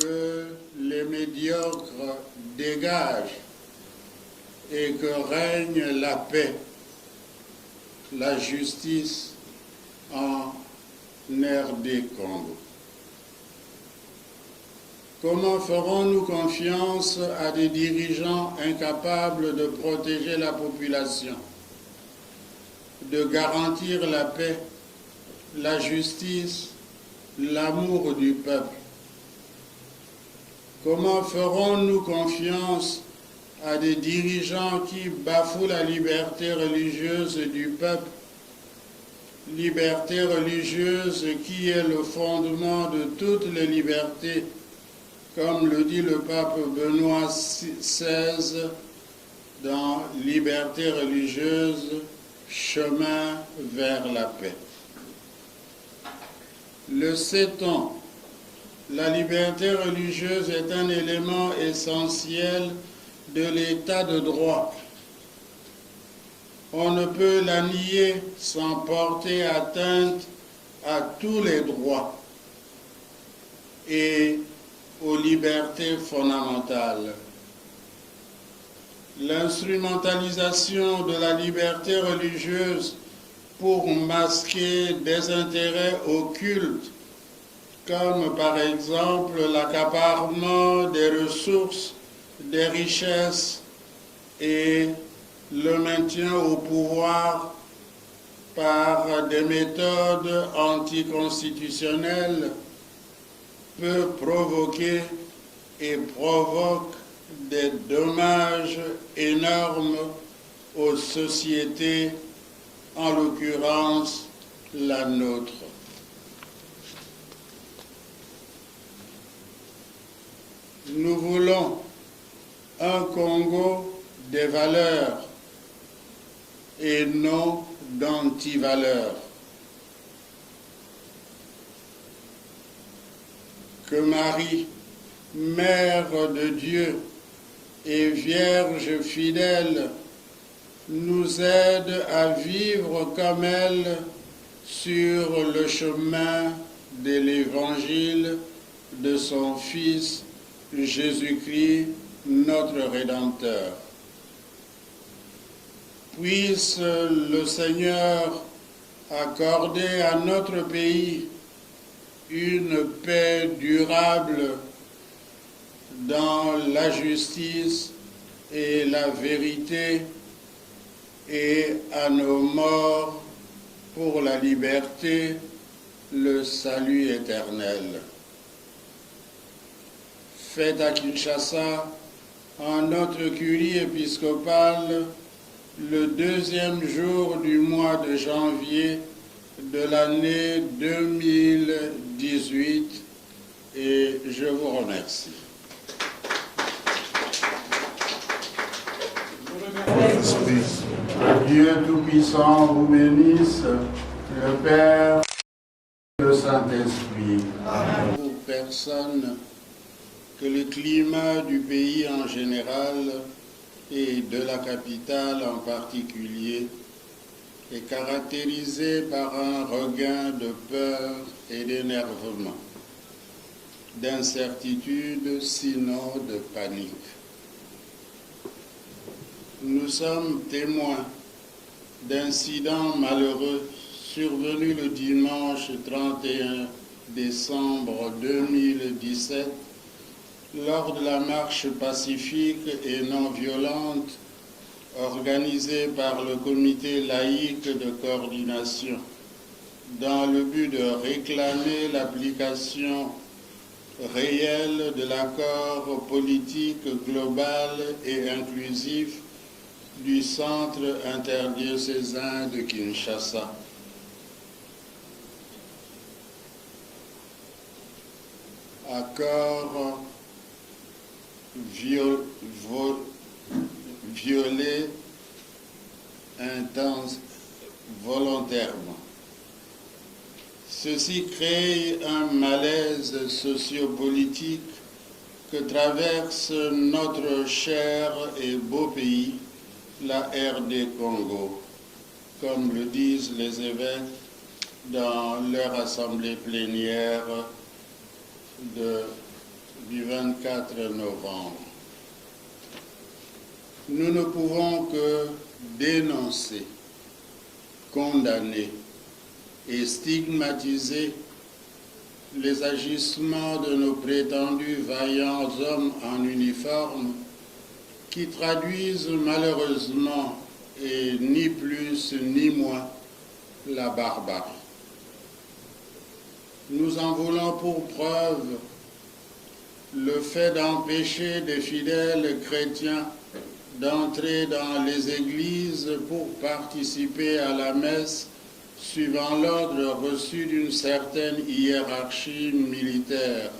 que les médiocres dégagent et que règne la paix, la justice en RD Congo. Comment ferons-nous confiance à des dirigeants incapables de protéger la population, de garantir la paix, la justice, l'amour du peuple? Comment ferons-nous confiance à des dirigeants qui bafouent la liberté religieuse du peuple, liberté religieuse qui est le fondement de toutes les libertés, comme le dit le pape Benoît XVI dans Liberté religieuse, chemin vers la paix. Le sait-on, la liberté religieuse est un élément essentiel de l'état de droit. On ne peut la nier sans porter atteinte à tous les droits et aux libertés fondamentales. L'instrumentalisation de la liberté religieuse pour masquer des intérêts occultes, comme par exemple l'accaparement des ressources, des richesses et le maintien au pouvoir par des méthodes anticonstitutionnelles, peut provoquer et provoque des dommages énormes aux sociétés, en l'occurrence la nôtre. Nous voulons un Congo des valeurs et non d'antivaleurs. Que Marie, Mère de Dieu et Vierge fidèle, nous aide à vivre comme elle sur le chemin de l'Évangile de son Fils Jésus-Christ, notre Rédempteur. Puisse le Seigneur accorder à notre pays une paix durable dans la justice et la vérité, et à nos morts pour la liberté, le salut éternel. Fête à Kinshasa, en notre curie épiscopale, le 2e jour du mois de janvier de l'année 2018, et je vous remercie. Que Dieu Tout-Puissant vous bénisse, le Père et le Saint-Esprit. Pour personne, que le climat du pays en général et de la capitale en particulier est caractérisé par un regain de peur et d'énervement, d'incertitude, sinon de panique. Nous sommes témoins d'incidents malheureux survenus le dimanche 31 décembre 2017 lors de la marche pacifique et non violente organisée par le comité laïque de coordination dans le but de réclamer l'application réelle de l'accord politique global et inclusif du Centre interdiocésain de Kinshasa. Accord violé volontairement. Ceci crée un malaise sociopolitique que traverse notre cher et beau pays, la RD Congo, comme le disent les évêques dans leur assemblée plénière de du 24 novembre. Nous ne pouvons que dénoncer, condamner et stigmatiser les agissements de nos prétendus vaillants hommes en uniforme qui traduisent malheureusement, et ni plus ni moins, la barbarie. Nous en voulons pour preuve le fait d'empêcher des fidèles chrétiens d'entrer dans les églises pour participer à la messe suivant l'ordre reçu d'une certaine hiérarchie militaire.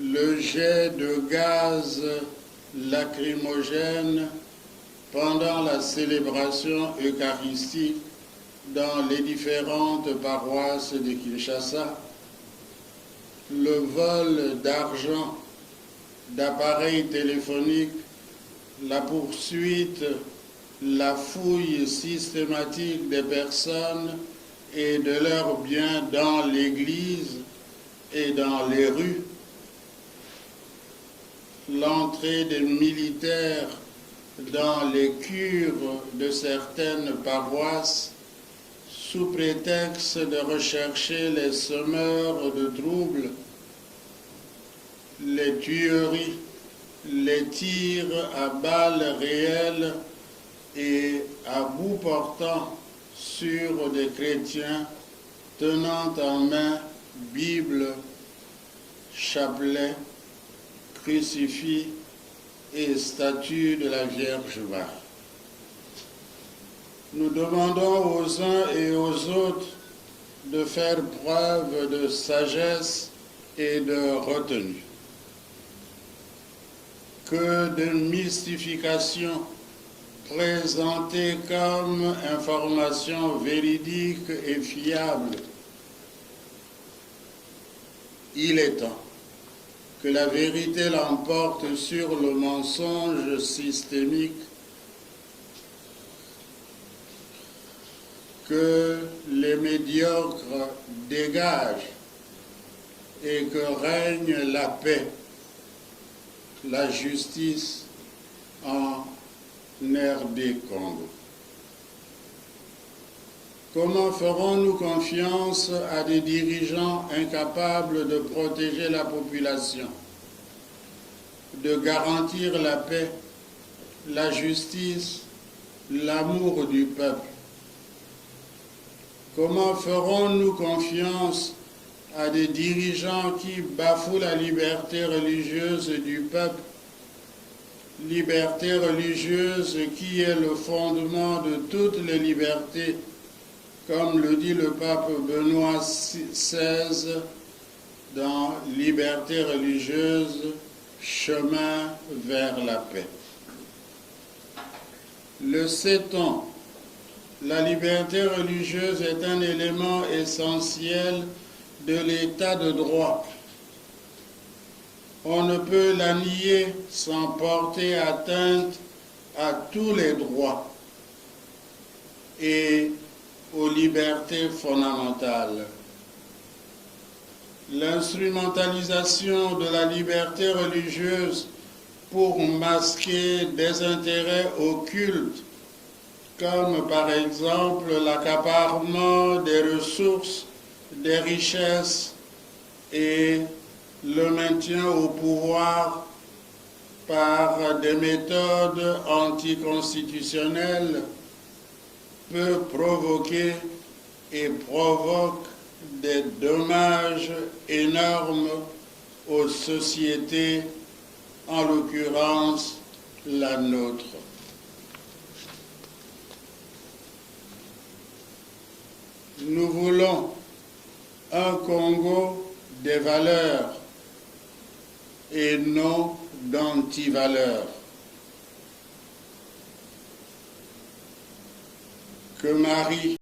Le jet de gaz lacrymogène pendant la célébration eucharistique dans les différentes paroisses de Kinshasa, le vol d'argent, d'appareils téléphoniques, la poursuite, la fouille systématique des personnes et de leurs biens dans l'église et dans les rues, l'entrée des militaires dans les cures de certaines paroisses sous prétexte de rechercher les semeurs de troubles, les tueries, les tirs à balles réelles et à bout portant sur des chrétiens tenant en main Bible, chapelet, crucifix et statue de la Vierge Marie. Nous demandons aux uns et aux autres de faire preuve de sagesse et de retenue. Que de mystifications présentées comme informations véridiques et fiables. Il est temps que la vérité l'emporte sur le mensonge systémique, que les médiocres dégagent et que règne la paix, la justice en RD Congo. Comment ferons-nous confiance à des dirigeants incapables de protéger la population, de garantir la paix, la justice, l'amour du peuple? Comment ferons-nous confiance à des dirigeants qui bafouent la liberté religieuse du peuple, liberté religieuse qui est le fondement de toutes les libertés, comme le dit le pape Benoît XVI dans Liberté religieuse, chemin vers la paix. Le sait-on, la liberté religieuse est un élément essentiel de l'état de droit. On ne peut la nier sans porter atteinte à tous les droits et aux libertés fondamentales. L'instrumentalisation de la liberté religieuse pour masquer des intérêts occultes, comme par exemple l'accaparement des ressources, des richesses et le maintien au pouvoir par des méthodes anticonstitutionnelles, peut provoquer et provoque des dommages énormes aux sociétés, en l'occurrence la nôtre. Nous voulons un Congo des valeurs et non d'antivaleurs. Que Marie